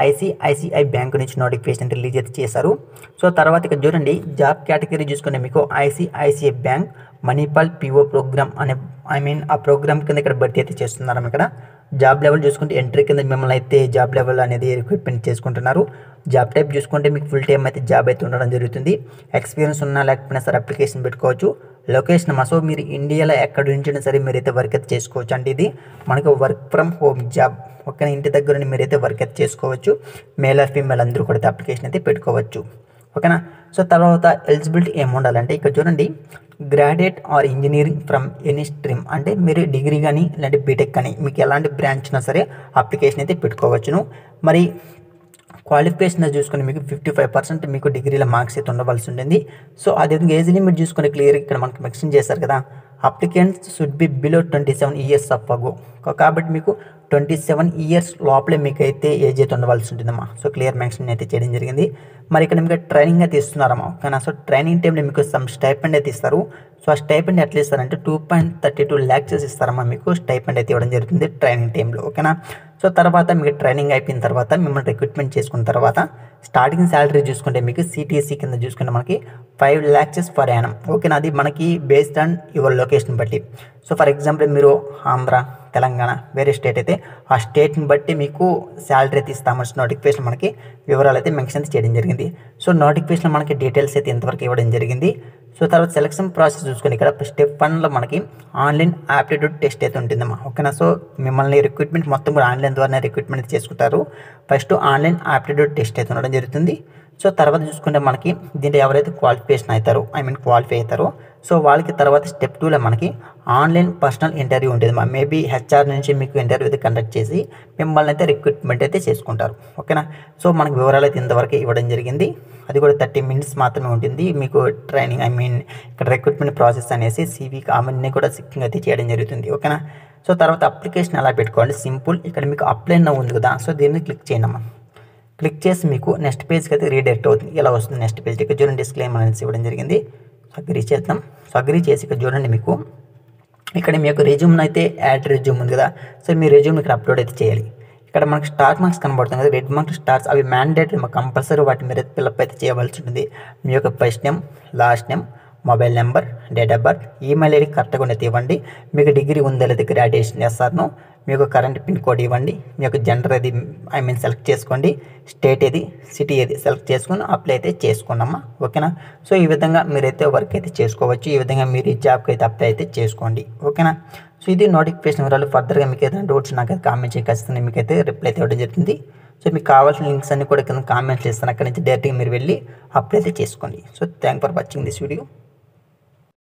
ICICI bank నుంచి notification release అయితే చేశారు. సో తర్వాత ఇక్కడ చూడండి జాబ్ కేటగిరీ చూసుకుంటే మీకు ICICI bank Manipal PO programme అనే ఆ ప్రోగ్రామ్ కింద ఇక్కడ భర్తీ అయితే చేస్తున్నారు. ఇక్కడ జాబ్ లెవెల్ చూసుకుంటే ఎంట్రీ కింద మిమ్మల్ని అయితే జాబ్ లెవెల్ అనేది రిక్రూట్మెంట్ చేసుకుంటున్నారు. జాబ్ టైప్ చూసుకుంటే మీకు ఫుల్ టైం అయితే జాబ్ అయితే ఉండడం జరుగుతుంది. ఎక్స్పీరియన్స్ ఉన్నా లేకపోయినా సరే అప్లికేషన్ పెట్టుకోవచ్చు. లొకేషన్ సో మీరు ఇండియాలో ఎక్కడ నుంచి సరే మీరైతే వర్క్ అయితే చేసుకోవచ్చు. అంటే ఇది మనకి వర్క్ ఫ్రమ్ హోమ్ జాబ్. ఓకేనా, ఇంటి దగ్గర మీరైతే వర్క్ అయితే చేసుకోవచ్చు. మేల్ ఆర్ ఫీమేల్ అందరూ కూడా అప్లికేషన్ అయితే పెట్టుకోవచ్చు. ఓకేనా, సో తర్వాత ఎలిజిబిలిటీ ఏమి ఉండాలంటే ఇక్కడ చూడండి graduate or engineering from any stream, అంటే మీరు డిగ్రీ కానీ లేదంటే బీటెక్ కానీ మీకు ఎలాంటి బ్రాంచ్ అయినా సరే అప్లికేషన్ అయితే పెట్టుకోవచ్చును. మరి క్వాలిఫికేషన్ చూసుకొని మీకు 55% మీకు డిగ్రీల మార్క్స్ అయితే ఉండవలసి ఉంటుంది. సో అదేవిధంగా ఏజ్ లిమిట్ చూసుకొని క్లియర్ ఇక్కడ మనకు మెన్షన్ చేశారు కదా, applicants should be below 27 years of అగో. కాబట్టి మీకు 27 ఇయర్స్ లోపలే మీకు అయితే ఏజ్ అయితే ఉండవలసి ఉంటుందమ్మా. సో క్లియర్ మెన్షన్ అయితే చేయడం జరిగింది. మరి ఇక్కడ మీకు ట్రైనింగ్ అయితే ఇస్తున్నారమ్మా. ఓకేనా, సో ట్రైనింగ్ టైంలో మీకు సమ్ స్టైపెండ్ అయితే ఇస్తారు. సో ఆ స్టైపెండ్ ఎట్లా ఇస్తారంటే 2.32 lakhs ఇస్తారమ్మా. మీకు స్టైపెండ్ అయితే ఇవ్వడం జరుగుతుంది ట్రైనింగ్ టైంలో. ఓకేనా, సో తర్వాత మీకు ట్రైనింగ్ అయిపోయిన తర్వాత మిమ్మల్ని రిక్రూట్మెంట్ చేసుకున్న తర్వాత స్టార్టింగ్ శాలరీ చూసుకుంటే మీకు సిటీఎస్సీ కింద చూసుకుంటే మనకి 5 lakhs పర్ యానం. ఓకేనా, అది మనకి బేస్డ్ ఆన్ యువర్ లొకేషన్ బట్టి. సో ఫర్ ఎగ్జాంపుల్ మీరు ఆంధ్ర, తెలంగాణ వేరే స్టేట్ అయితే ఆ స్టేట్ని బట్టి మీకు శాలరీ అయితే ఇస్తామని నోటిఫికేషన్ మనకి వివరాలు అయితే మెన్షన్ చేయడం జరిగింది. సో నోటిఫికేషన్ మనకి డీటెయిల్స్ అయితే ఇంతవరకు ఇవ్వడం జరిగింది. సో తర్వాత సెలక్షన్ ప్రాసెస్ చూసుకొని ఇక్కడ స్టెప్ 1లో మనకి ఆన్లైన్ ఆప్టిట్యూడ్ టెస్ట్ అయితే ఉంటుందమ్మా. ఓకేనా, సో మిమ్మల్ని రిక్రూట్మెంట్ మొత్తం కూడా ఆన్లైన్ ద్వారా రిక్రూట్మెంట్ చేసుకుంటారు. ఫస్ట్ ఆన్లైన్ ఆప్టిట్యూడ్ టెస్ట్ అయితే ఉండడం జరుగుతుంది. సో తర్వాత చూసుకుంటే మనకి దీంట్లో ఎవరైతే క్వాలిఫై అవుతారో సో వాళ్ళకి తర్వాత స్టెప్ 2లో మనకి ఆన్లైన్ పర్సనల్ ఇంటర్వ్యూ ఉంటుంది. మేబీ హెచ్ఆర్ నుంచి మీకు ఇంటర్వ్యూ అయితే కండక్ట్ చేసి మిమ్మల్ని అయితే రిక్రూట్మెంట్ అయితే చేసుకుంటారు. ఓకేనా, సో మనకు వివరాలు అయితే ఇంతవరకు ఇవ్వడం జరిగింది. అది కూడా 30 minutes మాత్రమే ఉంటుంది మీకు ట్రైనింగ్. ఇక్కడ రిక్రూట్మెంట్ ప్రాసెస్ అనేసి సివికి అవన్నీ కూడా సిక్కింగ్ అయితే చేయడం జరుగుతుంది. ఓకేనా, సో తర్వాత అప్లికేషన్ ఎలా పెట్టుకోవాలి సింపుల్. ఇక్కడ మీకు అప్లై నౌ ఉంది కదా, సో దీన్ని క్లిక్ చేయండి అమ్మా. క్లిక్ చేసి మీకు నెక్స్ట్ పేజ్కి అయితే రీడైరెక్ట్ అవుతుంది. ఇలా వస్తుంది నెక్స్ట్ పేజ్. ఇక్కడ చూడండి డిస్క్లైమర్ అనేసి ఇవ్వడం జరిగింది. సో అగ్రీ చేద్దాం. సో అగ్రీ చేసి ఇక్కడ చూడండి మీకు ఇక్కడ మీ యొక్క రెజ్యూమ్ అయితే యాడ్ రెజ్యూమ్ ఉంది కదా, సో మీ రెజ్యూమ్ ఇక్కడ అప్లోడ్ అయితే చేయాలి. ఇక్కడ మనకి స్టార్ మార్క్స్ కనబడుతుంది కదా, రెడ్ మార్క్స్ స్టార్స్, అవి మ్యాండేటరీ కంపల్సరీ వాటి మీద ఫిల్అప్ అయితే చేయవలసి ఉంటుంది. మీ యొక్క first name, last name, mobile number, date of birth, email ID కరెక్ట్గా ఉన్నది ఇవ్వండి. మీకు డిగ్రీ ఉందా లేదా గ్రాడ్యుయేషన్ చేస్తారను, మీ యొక్క కరెంట్ పిన్ కోడ్ ఇవ్వండి. మీ యొక్క జెండర్ ఏది సెలెక్ట్ చేసుకోండి. స్టేట్ ఏది, సిటీ ఏది సెలెక్ట్ చేసుకుని అప్లై అయితే చేసుకున్నామా. ఓకేనా, సో ఈ విధంగా మీరైతే వర్క్ అయితే చేసుకోవచ్చు. ఈ విధంగా మీరు ఈ జాబ్కి అయితే అప్లై అయితే చేసుకోండి. ఓకేనా, సో ఇది నోటిఫికేషన్ వివరాలు. ఫర్దర్గా మీకు ఏదైనా డౌట్స్ నాకైతే కామెంట్ చేసి ఖచ్చితంగా మీకు అయితే రిప్లై అయితే ఇవ్వడం జరుగుతుంది. సో మీకు కావాల్సిన లింక్స్ అన్ని కూడా కింద కామెంట్స్ ఇస్తాను. అక్కడి నుంచి డైరెక్ట్గా మీరు వెళ్ళి అప్లై అయితే చేసుకోండి. So thank for watching this video.